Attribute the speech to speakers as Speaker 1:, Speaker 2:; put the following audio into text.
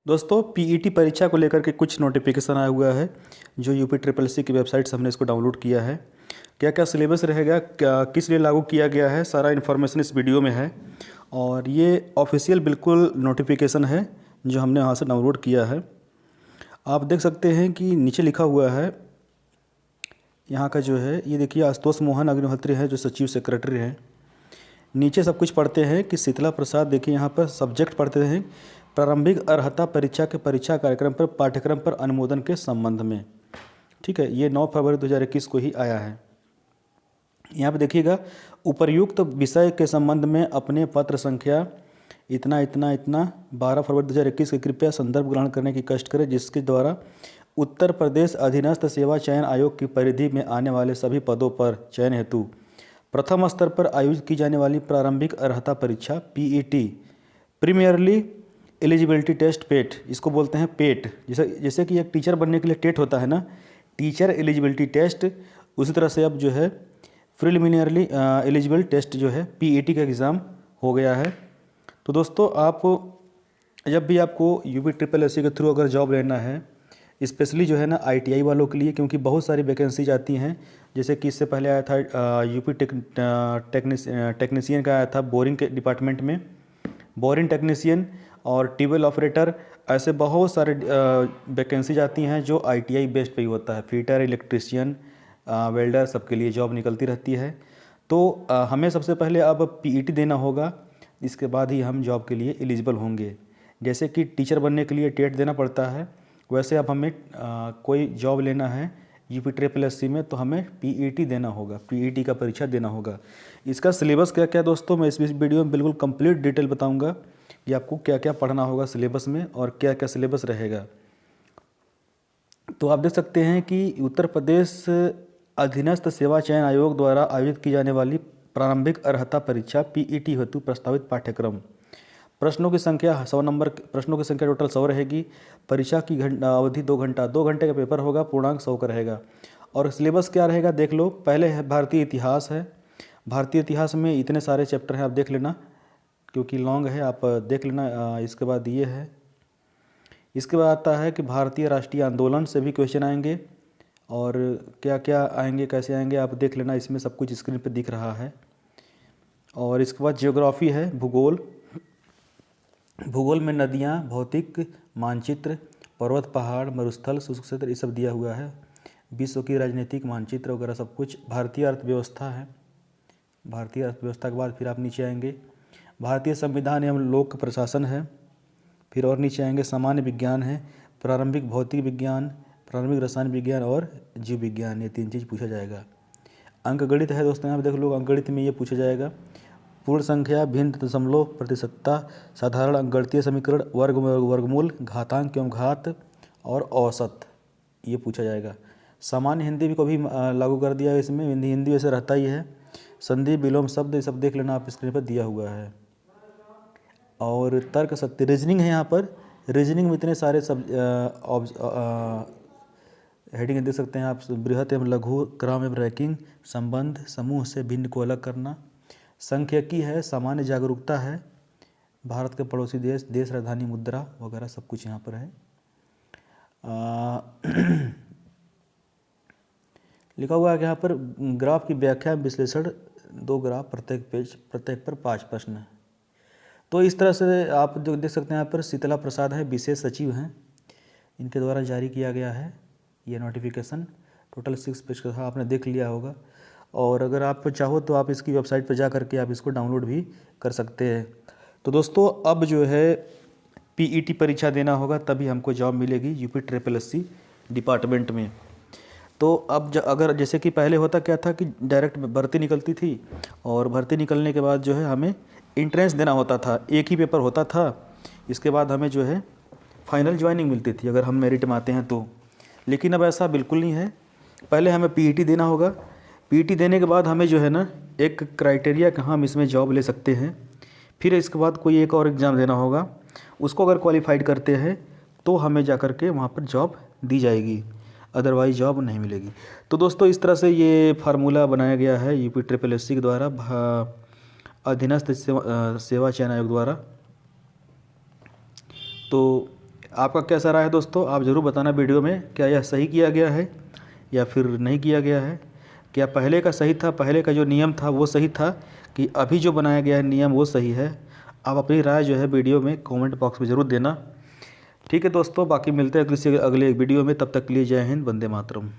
Speaker 1: दोस्तों पीईटी परीक्षा को लेकर के कुछ नोटिफिकेशन आया हुआ है जो यूपी ट्रिपल सी की वेबसाइट से हमने इसको डाउनलोड किया है। क्या क्या सिलेबस रहेगा, क्या किस लिए लागू किया गया है, सारा इन्फॉर्मेशन इस वीडियो में है। और ये ऑफिशियल बिल्कुल नोटिफिकेशन है जो हमने वहाँ से डाउनलोड किया है। आप देख सकते हैं कि नीचे लिखा हुआ है यहाँ का जो है, ये देखिए आशुतोष मोहन अग्निहोत्री है जो सचिव सेक्रेटरी हैं। नीचे सब कुछ पढ़ते हैं कि शीतला प्रसाद, देखिए यहाँ पर सब्जेक्ट पढ़ते हैं प्रारंभिक अर्हता परीक्षा के परीक्षा कार्यक्रम पर पाठ्यक्रम पर अनुमोदन के संबंध में। ठीक है, ये 9 फरवरी 2021 को ही आया है। यहाँ पे देखिएगा उपर्युक्त विषय के संबंध में अपने पत्र संख्या इतना इतना इतना 12 फरवरी 2021 के कृपया संदर्भ ग्रहण करने की कष्ट करें, जिसके द्वारा उत्तर प्रदेश अधीनस्थ सेवा चयन आयोग की परिधि में आने वाले सभी पदों पर चयन हेतु प्रथम स्तर पर आयोजित की जाने वाली प्रारंभिक अर्हता परीक्षा पीईटी, प्रीमियरली एलिजिबिलिटी टेस्ट पेट, इसको बोलते हैं पेट। जैसे कि एक टीचर बनने के लिए टेट होता है ना, टीचर एलिजिबिलिटी टेस्ट, उसी तरह से अब जो है प्रिलिमिनरली एलिजिबल टेस्ट जो है पीईटी का एग्ज़ाम हो गया है। तो दोस्तों आप जब भी आपको यूपी ट्रिपल एससी के थ्रू अगर जॉब लेना है, स्पेशली जो है ना आईटीआई वालों के लिए, क्योंकि बहुत सारी वैकेंसीज आती हैं। जैसे कि इससे पहले आया था यूपी टेक्नीशियन का आया था बोरिंग के डिपार्टमेंट में, बोरिंग टेक्नीशियन और ट्यूबवेल ऑपरेटर, ऐसे बहुत सारे वैकेंसीज आती हैं जो आईटीआई बेस्ड पे ही होता है। फिटर, इलेक्ट्रिशियन, वेल्डर, सबके लिए जॉब निकलती रहती है। तो हमें सबसे पहले अब पीईटी देना होगा, इसके बाद ही हम जॉब के लिए एलिजिबल होंगे। जैसे कि टीचर बनने के लिए टेट देना पड़ता है, वैसे अब हमें कोई जॉब लेना है यूपी ट्रिपल एससी में तो हमें पीईटी देना होगा, पीईटी का परीक्षा देना होगा। इसका सिलेबस क्या क्या दोस्तों मैं इस वीडियो में बिल्कुल कंप्लीट डिटेल बताऊंगा कि आपको क्या क्या पढ़ना होगा सिलेबस में और क्या क्या सिलेबस रहेगा। तो आप देख सकते हैं कि उत्तर प्रदेश अधीनस्थ सेवा चयन आयोग द्वारा आयोजित की जाने वाली प्रारंभिक अर्हता परीक्षा पीईटी हेतु प्रस्तावित पाठ्यक्रम, प्रश्नों की संख्या 100 नंबर, प्रश्नों की संख्या टोटल 100 रहेगी। परीक्षा की अवधि 2 घंटा, 2 घंटे का पेपर होगा, पूर्णांक 100 का रहेगा। और सिलेबस क्या रहेगा देख लो। पहले है भारतीय इतिहास है, भारतीय इतिहास में इतने सारे चैप्टर हैं, आप देख लेना क्योंकि लॉन्ग है, आप देख लेना। इसके बाद ये है, इसके बाद आता है कि भारतीय राष्ट्रीय आंदोलन से भी क्वेश्चन आएंगे और क्या क्या आएंगे, कैसे आएंगे, आप देख लेना। इसमें सब कुछ स्क्रीन पर दिख रहा है। और इसके बाद ज्योग्राफी है, भूगोल, भूगोल में नदियाँ, भौतिक मानचित्र, पर्वत, पहाड़, मरुस्थल, शुष्क क्षेत्र, ये सब दिया हुआ है। विश्व की राजनीतिक मानचित्र वगैरह सब कुछ। भारतीय अर्थव्यवस्था है, भारतीय अर्थव्यवस्था के बाद फिर आप नीचे आएंगे भारतीय संविधान एवं लोक प्रशासन है। फिर और नीचे आएंगे सामान्य विज्ञान है, प्रारंभिक भौतिक विज्ञान, प्रारंभिक रसायन विज्ञान और जीव विज्ञान, ये 3 चीज़ पूछा जाएगा। अंक गणित है दोस्तों, यहाँ पर देख लो, अंक गणित में ये पूछा जाएगा। पूर्ण संख्या, भिन्न दशमलव, प्रतिशतता, साधारण अंकगणितीय समीकरण, वर्गमूल, घातांक एवं घात और औसत, ये पूछा जाएगा। सामान्य हिंदी भी को भी लागू कर दिया है इसमें, हिंदी वैसे रहता ही है। संधि, विलोम शब्द, ये सब देख लेना, आप स्क्रीन पर दिया हुआ है। और तर्क शक्ति, रीजनिंग है यहाँ पर। रीजनिंग में इतने सारे सब हेडिंग देख सकते हैं आप। बृहत एवं लघु, क्रम एवं रैंकिंग, संबंध, समूह से भिन्न को अलग करना, सांख्यिकी है, सामान्य जागरूकता है, भारत के पड़ोसी देश, देश राजधानी, मुद्रा वगैरह सब कुछ यहाँ पर है। लिखा हुआ है कि यहाँ पर ग्राफ की व्याख्या विश्लेषण, 2 ग्राफ प्रत्येक पेज, प्रत्येक पर 5 प्रश्न। तो इस तरह से आप जो देख सकते हैं यहाँ पर शीतला प्रसाद है, विशेष सचिव हैं, इनके द्वारा जारी किया गया है ये नोटिफिकेशन। टोटल 6 पेज का था, आपने देख लिया होगा। और अगर आप चाहो तो आप इसकी वेबसाइट पर जा करके आप इसको डाउनलोड भी कर सकते हैं। तो दोस्तों अब जो है पीईटी परीक्षा देना होगा तभी हमको जॉब मिलेगी यूपी ट्रिपल एससी डिपार्टमेंट में। तो अब अगर जैसे कि पहले होता क्या था कि डायरेक्ट भर्ती निकलती थी और भर्ती निकलने के बाद जो है हमें इंट्रेंस देना होता था, एक ही पेपर होता था। इसके बाद हमें जो है फाइनल ज्वाइनिंग मिलती थी अगर हम मेरिट में आते हैं तो। लेकिन अब ऐसा बिल्कुल नहीं है, पहले हमें पीईटी देना होगा। पीईटी देने के बाद हमें जो है ना एक क्राइटेरिया कि हम इसमें जॉब ले सकते हैं। फिर इसके बाद कोई एक और एग्ज़ाम देना होगा, उसको अगर क्वालिफाइड करते हैं तो हमें जा कर के वहाँ पर जॉब दी जाएगी, अदरवाइज जॉब नहीं मिलेगी। तो दोस्तों इस तरह से ये फार्मूला बनाया गया है यूपी ट्रिपल एससी के द्वारा, अधीनस्थ सेवा चयन आयोग द्वारा। तो आपका कैसा रहा है दोस्तों, आप ज़रूर बताना वीडियो में, क्या यह सही किया गया है या फिर नहीं किया गया है। क्या पहले का सही था, पहले का जो नियम था वो सही था, कि अभी जो बनाया गया है नियम वो सही है। आप अपनी राय जो है वीडियो में कमेंट बॉक्स में ज़रूर देना। ठीक है दोस्तों, बाकी मिलते हैं किसी अगले वीडियो में, तब तक के लिए जय हिंद, वंदे मातरम।